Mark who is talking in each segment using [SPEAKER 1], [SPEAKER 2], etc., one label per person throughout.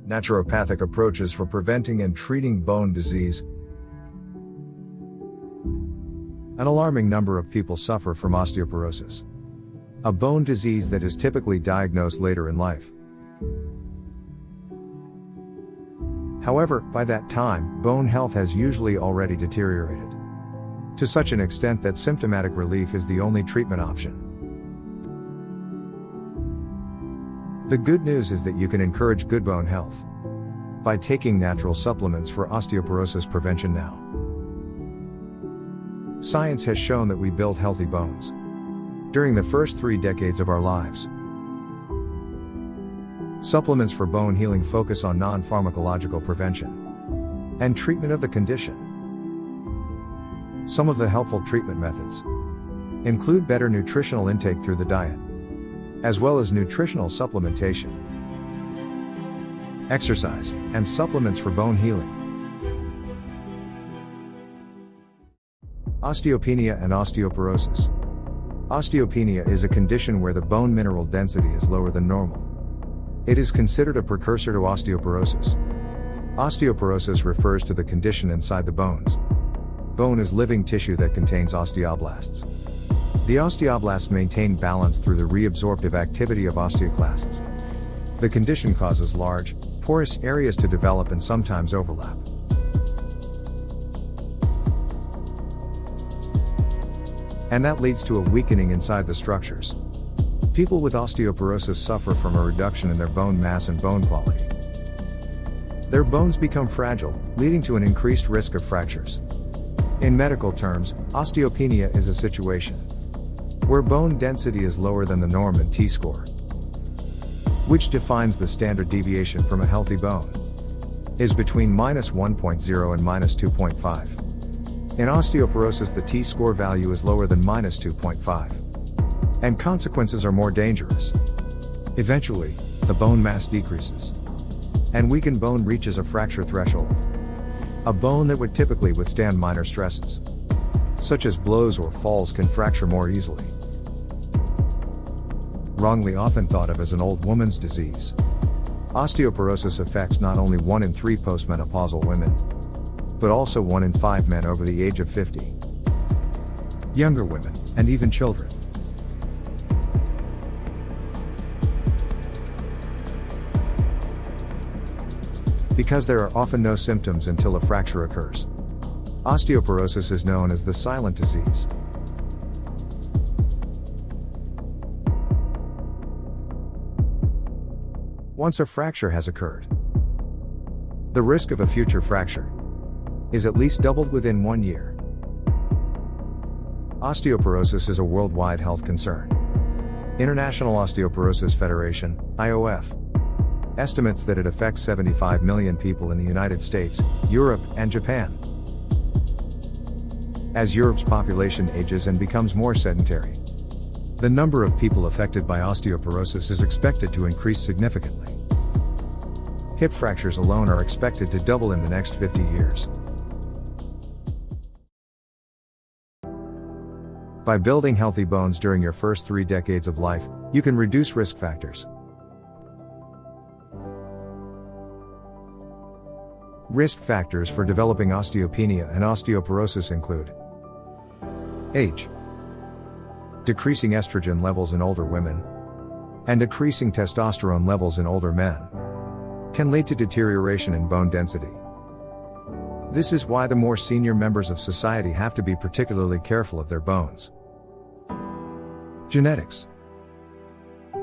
[SPEAKER 1] naturopathic approaches for preventing and treating bone disease. An alarming number of people suffer from osteoporosis, a bone disease that is typically diagnosed later in life. However, by that time, bone health has usually already deteriorated, to such an extent that symptomatic relief is the only treatment option. The good news is that you can encourage good bone health by taking natural supplements for osteoporosis prevention now. Science has shown that we build healthy bones during the first 3 decades of our lives. Supplements for bone healing focus on non-pharmacological prevention and treatment of the condition. Some of the helpful treatment methods include better nutritional intake through the diet, as well as nutritional supplementation, exercise, and supplements for bone healing. Osteopenia and osteoporosis. Osteopenia is a condition where the bone mineral density is lower than normal. It is considered a precursor to osteoporosis. Osteoporosis refers to the condition inside the bones. Bone is living tissue that contains osteoblasts. The osteoblasts maintain balance through the reabsorptive activity of osteoclasts. The condition causes large, porous areas to develop and sometimes overlap. And that leads to a weakening inside the structures. People with osteoporosis suffer from a reduction in their bone mass and bone quality. Their bones become fragile, leading to an increased risk of fractures. In medical terms, osteopenia is a situation where bone density is lower than the norm in T-score, which defines the standard deviation from a healthy bone, is between -1.0 and -2.5. In osteoporosis, the T-score value is lower than -2.5. And consequences are more dangerous. Eventually, the bone mass decreases, and weakened bone reaches a fracture threshold. A bone that would typically withstand minor stresses, such as blows or falls, can fracture more easily. Wrongly often thought of as an old woman's disease, osteoporosis affects not only 1 in 3 postmenopausal women, but also 1 in 5 men over the age of 50, younger women, and even children. Because there are often no symptoms until a fracture occurs, osteoporosis is known as the silent disease. Once a fracture has occurred, the risk of a future fracture is at least doubled within 1 year. Osteoporosis is a worldwide health concern. International Osteoporosis Federation, IOF, estimates that it affects 75 million people in the United States, Europe, and Japan. As Europe's population ages and becomes more sedentary, the number of people affected by osteoporosis is expected to increase significantly. Hip fractures alone are expected to double in the next 50 years. By building healthy bones during your first 3 decades of life, you can reduce risk factors. Risk factors for developing osteopenia and osteoporosis include age, decreasing estrogen levels in older women, and decreasing testosterone levels in older men can lead to deterioration in bone density. This is why the more senior members of society have to be particularly careful of their bones. Genetics.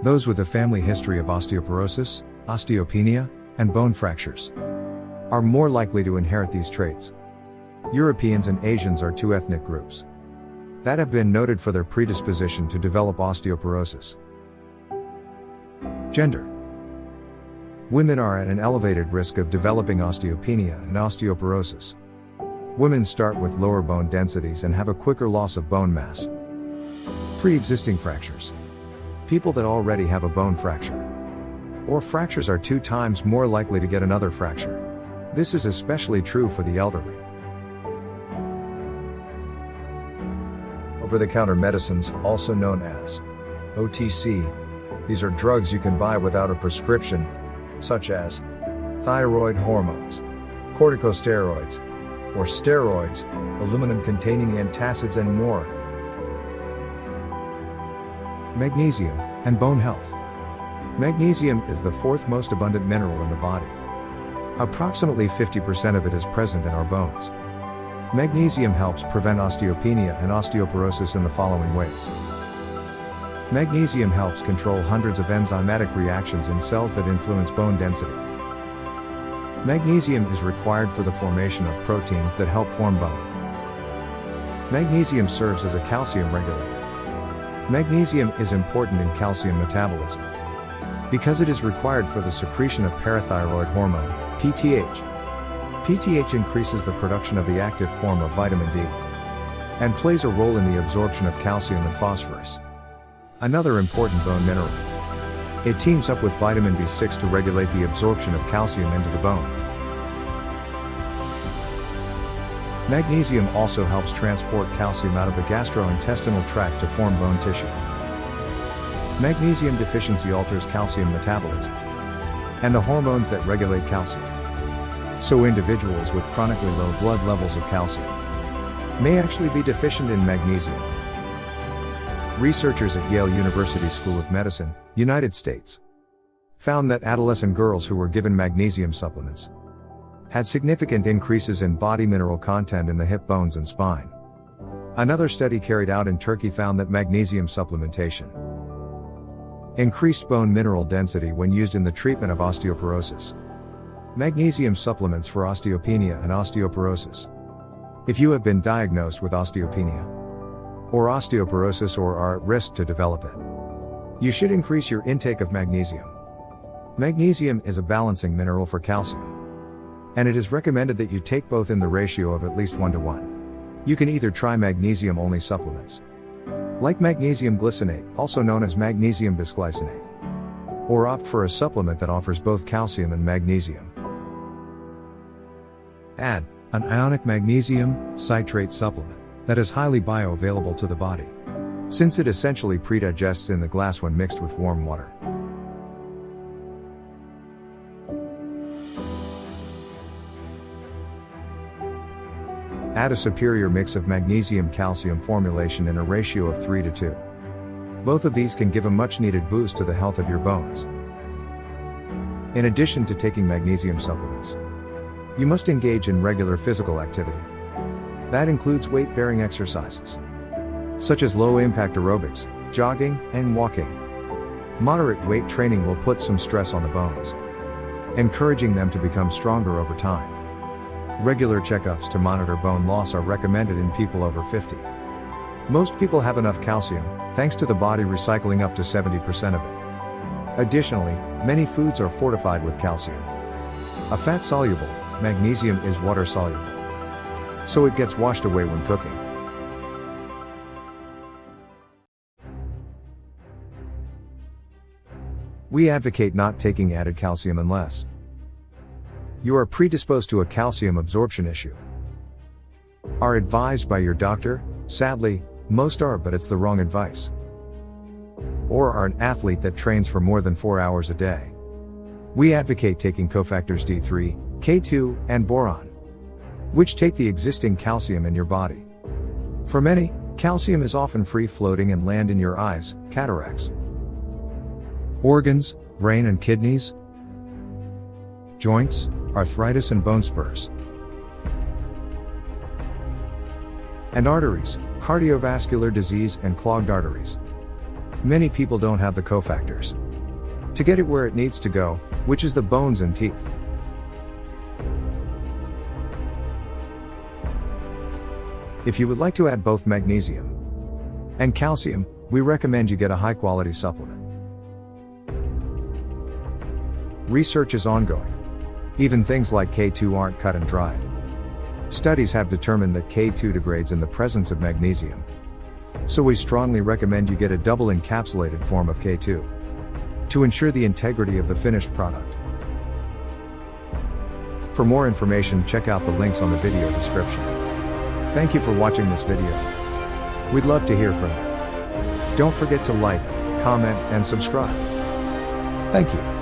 [SPEAKER 1] Those with a family history of osteoporosis, osteopenia, and bone fractures are more likely to inherit these traits. Europeans and Asians are 2 ethnic groups that have been noted for their predisposition to develop osteoporosis. Gender. Women are at an elevated risk of developing osteopenia and osteoporosis. Women start with lower bone densities and have a quicker loss of bone mass. Pre-existing fractures. People that already have a bone fracture or fractures are 2 times more likely to get another fracture. This is especially true for the elderly. Over-the-counter medicines, also known as OTC. These are drugs you can buy without a prescription, such as thyroid hormones, corticosteroids, or steroids, aluminum-containing antacids and more. Magnesium and bone health. Magnesium is the fourth most abundant mineral in the body. Approximately 50% of it is present in our bones. Magnesium helps prevent osteopenia and osteoporosis in the following ways. Magnesium helps control hundreds of enzymatic reactions in cells that influence bone density. Magnesium is required for the formation of proteins that help form bone. Magnesium serves as a calcium regulator. Magnesium is important in calcium metabolism because it is required for the secretion of parathyroid hormone, PTH. PTH increases the production of the active form of vitamin D and plays a role in the absorption of calcium and phosphorus, another important bone mineral. It teams up with vitamin B6 to regulate the absorption of calcium into the bone. Magnesium also helps transport calcium out of the gastrointestinal tract to form bone tissue. Magnesium deficiency alters calcium metabolism and the hormones that regulate calcium. So individuals with chronically low blood levels of calcium may actually be deficient in magnesium. Researchers at Yale University School of Medicine, United States, found that adolescent girls who were given magnesium supplements had significant increases in body mineral content in the hip bones and spine. Another study carried out in Turkey found that magnesium supplementation increased bone mineral density when used in the treatment of osteoporosis. Magnesium supplements for osteopenia and osteoporosis. If you have been diagnosed with osteopenia or osteoporosis or are at risk to develop it, you should increase your intake of magnesium. Magnesium is a balancing mineral for calcium, and it is recommended that you take both in the ratio of at least 1:1. You can either try magnesium-only supplements, like magnesium glycinate, also known as magnesium bisglycinate, or opt for a supplement that offers both calcium and magnesium. Add an ionic magnesium citrate supplement that is highly bioavailable to the body, since it essentially pre-digests in the glass when mixed with warm water. Add a superior mix of magnesium-calcium formulation in a ratio of 3:2. Both of these can give a much-needed boost to the health of your bones. In addition to taking magnesium supplements, you must engage in regular physical activity. That includes weight-bearing exercises, such as low-impact aerobics, jogging, and walking. Moderate weight training will put some stress on the bones, encouraging them to become stronger over time. Regular checkups to monitor bone loss are recommended in people over 50. Most people have enough calcium, thanks to the body recycling up to 70% of it. Additionally, many foods are fortified with calcium. A fat-soluble, magnesium is water-soluble, so it gets washed away when cooking. We advocate not taking added calcium unless you are predisposed to a calcium absorption issue, are advised by your doctor. Sadly, most are, but it's the wrong advice, or are an athlete that trains for more than 4 hours a day. We advocate taking cofactors D3, K2, and boron, which take the existing calcium in your body. For many, calcium is often free-floating and land in your eyes, cataracts, organs, brain and kidneys, joints, arthritis and bone spurs, and arteries, cardiovascular disease and clogged arteries. Many people don't have the cofactors to get it where it needs to go, which is the bones and teeth. If you would like to add both magnesium and calcium, we recommend you get a high-quality supplement. Research is ongoing. Even things like K2 aren't cut and dried. Studies have determined that K2 degrades in the presence of magnesium, so we strongly recommend you get a double encapsulated form of K2 to ensure the integrity of the finished product. For more information, check out the links on the video description. Thank you for watching this video. We'd love to hear from you. Don't forget to like, comment, and subscribe. Thank you.